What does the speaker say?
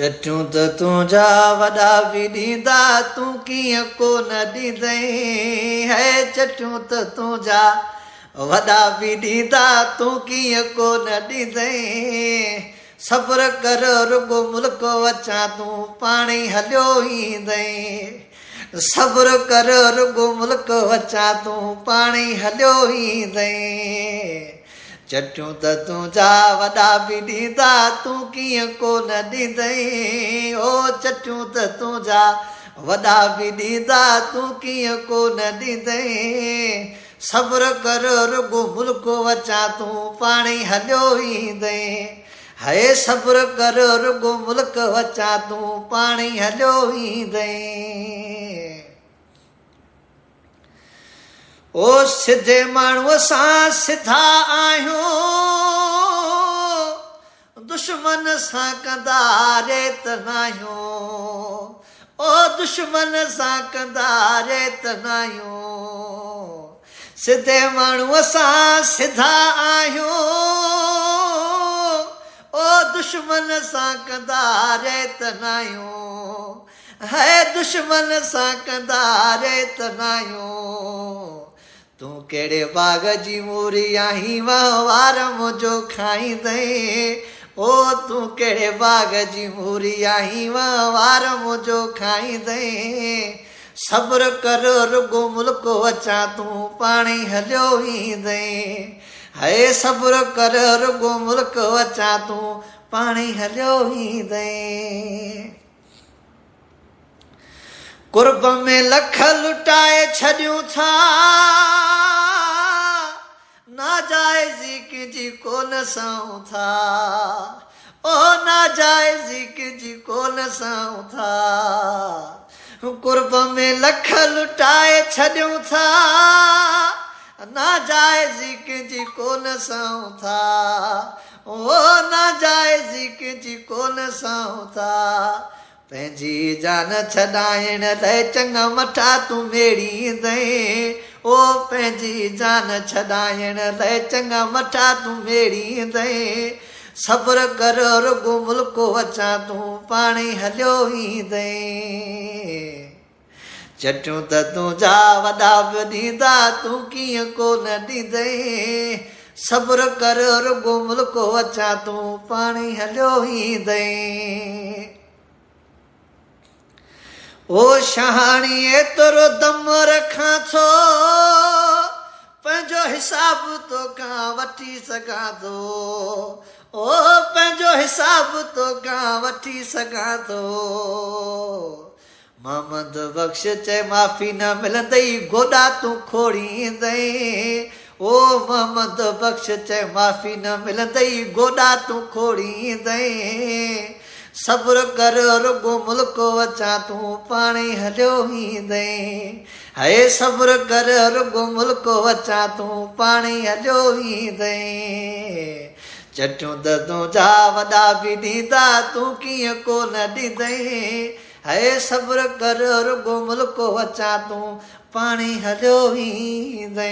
चटूं त तुंहिंजा वॾा बि ॾींदा तूं कीअं कोन ॾींदई है चटूं त तुंहिंजा वॾा बि ॾींदा तूं कीअं कोन ॾींदई सब्र कर रुगो मुल्क अचां तूं पाणी हलियो ईंदई सब्र कर रुगो मुल्क अचां तूं पाणी हलियो ईंदई चटूं त तुंहिंजा वॾा बि ॾींदा तूं कीअं कोन ॾींदई ओ चटूं त तुंहिंजा वॾा बि ॾींदा तूं कीअं कोन ॾींदई सब्र कर रुगो मुल्क अचां तूं पाणी हलियो ईंदई है सब्र कर रुगो मुल्क अचां तूं पाणी हलियो ईंदई ओ सिधे माण्हूअ सां सिधा आहियूं दुश्मन सां कंदा रेत नाहियूं ओ दुश्मन सां कंदा रेत नाहियूं सिधे माण्हूअ सां सिधा आहियूं ओ दुश्मन सां कंदा रेत नाहियूं है दुश्मन सां कंदा रेत नाहियूं तूं कहिड़े बाग जी मूरी आहीं वार मुंहिंजो खाईंदई ओ तूं कहिड़े बाग जी मूरी आहीं वार मुंहिंजो खाईंदई सब्र कर रुगो मुल्क अचां तूं पाणी हलियो ईंदई है सब्र कर रुगो मुल्क अचां तूं पाणी हलियो ईंदई कुर्ब में लख लुटाए छॾियूं था नाजाइज़ी कंहिंजी कोन सऊं था ओ नाजाइज़ी कंहिंजी कोन सऊं था कुर्ब में लख लुटाए छॾियूं था नाजाइज़ी कंहिंजी कोन सऊं था ओ नाजाइज़ी कंहिंजी कोन सऊं था पंहिंजी जान छॾाइण लाइ चङा मठा तूं मेड़ींदई ओ पंहिंजी जान छॾाइण लाइ चङा मठा तूं मेड़ींदई सब्र कर रुगो मुल्क अचां तूं पाणी हलियो ईंदई चटूं त तुंहिंजा वॾा बि ॾींदा तूं कीअं कोन ॾींदई सब्र कर रुगो मुल्क अचां तूं पाणी हलियो ईंदई ओ शहाणी एतिरो दम रखां थो पंहिंजो हिसाब तोखां वठी सघां थो ओ पंहिंजो हिसाब तोखां वठी सघां थो मोहम्मद बख़्श चए माफ़ी न मिलंदई गोॾा तूं खोड़ींदई ओ मोहम्मद बख़्श चए माफ़ी न मिलंदई गोॾा तूं खोड़ींदई सब्र कर रुगो मुल्क अचां तूं पाणी हलियो ईंदई है सब्र कर रुगो मुल्क अचां तूं पाणी हलियो ईंदई चटूं त तुंहिंजा वॾा बि ॾींदा तूं कीअं कोन ॾींदई है सब्र कर रुगो मुल्क अचां तूं पाणी हलियो ईंदई।